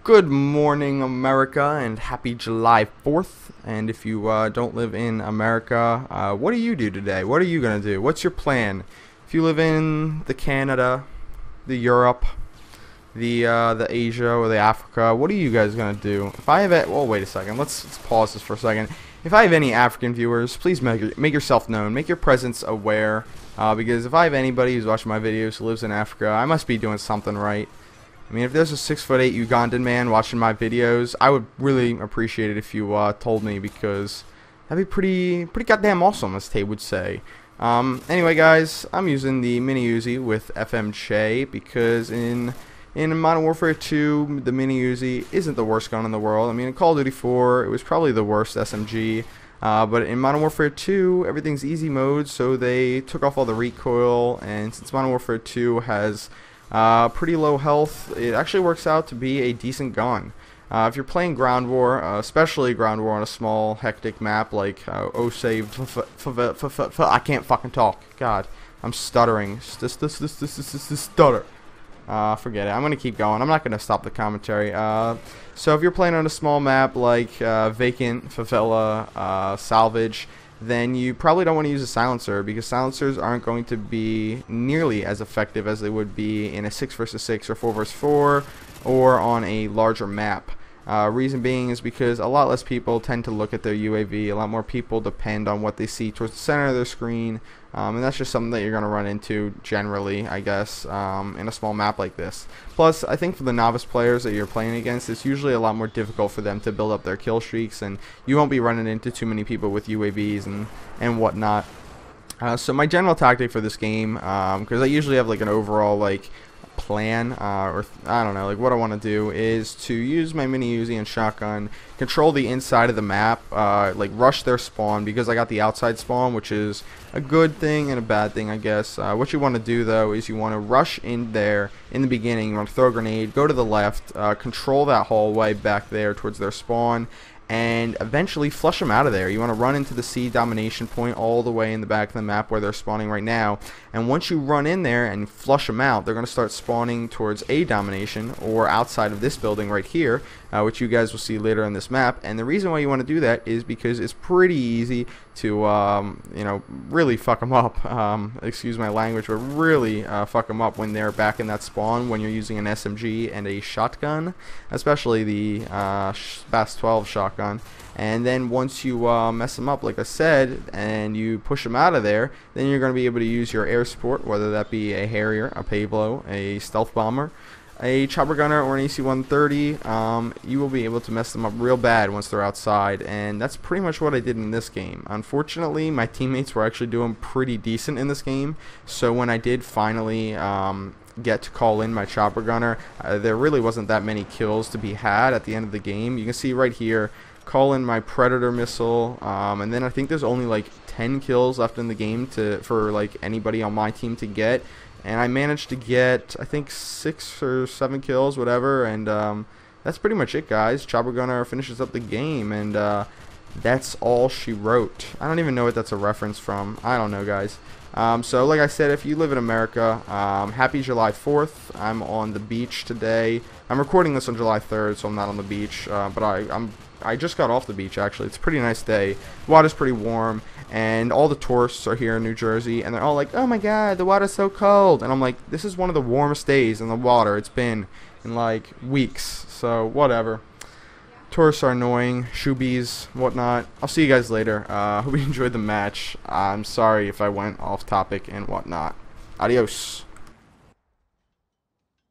Good morning, America, and happy July 4th. And if you don't live in America, what do you do today? What are you going to do? What's your plan? If you live in the Canada, the Europe, the Asia, or the Africa, what are you guys going to do? If I have well, wait a second. Let's pause this for a second. If I have any African viewers, please make yourself known. Make your presence aware. Because if I have anybody who's watching my videos who lives in Africa, I must be doing something right. I mean, if there's a 6'8" Ugandan man watching my videos, I would really appreciate it if you told me, because that'd be pretty goddamn awesome, as Tay would say. Anyway, guys, I'm using the mini Uzi with FMJ because in Modern Warfare 2, the mini Uzi isn't the worst gun in the world. I mean, in Call of Duty 4, it was probably the worst SMG. But in Modern Warfare 2, everything's easy mode, so they took off all the recoil, and since Modern Warfare 2 has pretty low health, it actually works out to be a decent gun. If you're playing Ground War, especially Ground War on a small, hectic map like I can't fucking talk. God, I'm stuttering. Stutter. Forget it. I'm gonna keep going. I'm not gonna stop the commentary. So if you're playing on a small map like Vacant, Favela, Salvage, then you probably don't want to use a silencer, because silencers aren't going to be nearly as effective as they would be in a 6 vs 6 or 4 vs 4 or on a larger map. Reason being is because a lot less people tend to look at their UAV. A lot more people depend on what they see towards the center of their screen, and that's just something that you're going to run into generally, I guess, in a small map like this. Plus, I think for the novice players that you're playing against, it's usually a lot more difficult for them to build up their kill streaks, and you won't be running into too many people with UAVs and whatnot. So my general tactic for this game, because I usually have like an overall plan, or I don't know, like what I want to do is to use my mini Uzi and shotgun, control the inside of the map, like rush their spawn, because I got the outside spawn, which is a good thing and a bad thing, I guess. What you want to do though is you want to rush in there in the beginning. You want to throw a grenade, go to the left, control that hallway back there towards their spawn, and eventually flush them out of there. You want to run into the C domination point all the way in the back of the map where they're spawning right now, and once you run in there and flush them out, they're going to start spawning towards A domination or outside of this building right here, which you guys will see later on this map. And the reason why you want to do that is because it's pretty easy to you know, really fuck them up, excuse my language, but really fuck them up when they're back in that spawn when you're using an SMG and a shotgun, especially the BAS 12 shotgun. And then once you mess them up, like I said, and you push them out of there, then you're going to be able to use your air support, whether that be a Harrier, a Pablo, a stealth bomber, a chopper gunner, or an AC-130. You will be able to mess them up real bad once they're outside, and that's pretty much what I did in this game. Unfortunately, my teammates were actually doing pretty decent in this game, so when I did finally get to call in my chopper gunner, there really wasn't that many kills to be had at the end of the game. You can see right here, call in my Predator missile, and then I think there's only like 10 kills left in the game for like anybody on my team to get, and I managed to get, I think, 6 or 7 kills, whatever, and that's pretty much it, guys. Chopper gunner finishes up the game, and that's all she wrote. I don't even know what that's a reference from. I don't know, guys. So like I said, if you live in America, happy July 4th. I'm on the beach today. I'm recording this on July 3rd, so I'm not on the beach, but I just got off the beach, actually. It's a pretty nice day. The water's pretty warm, and all the tourists are here in New Jersey, and they're all like, oh my god, the water's so cold. And I'm like, this is one of the warmest days in the water it's been in like weeks, so whatever. Tourists are annoying, shoobies, whatnot. I'll see you guys later. Hope you enjoyed the match. I'm sorry if I went off topic and whatnot. Adios.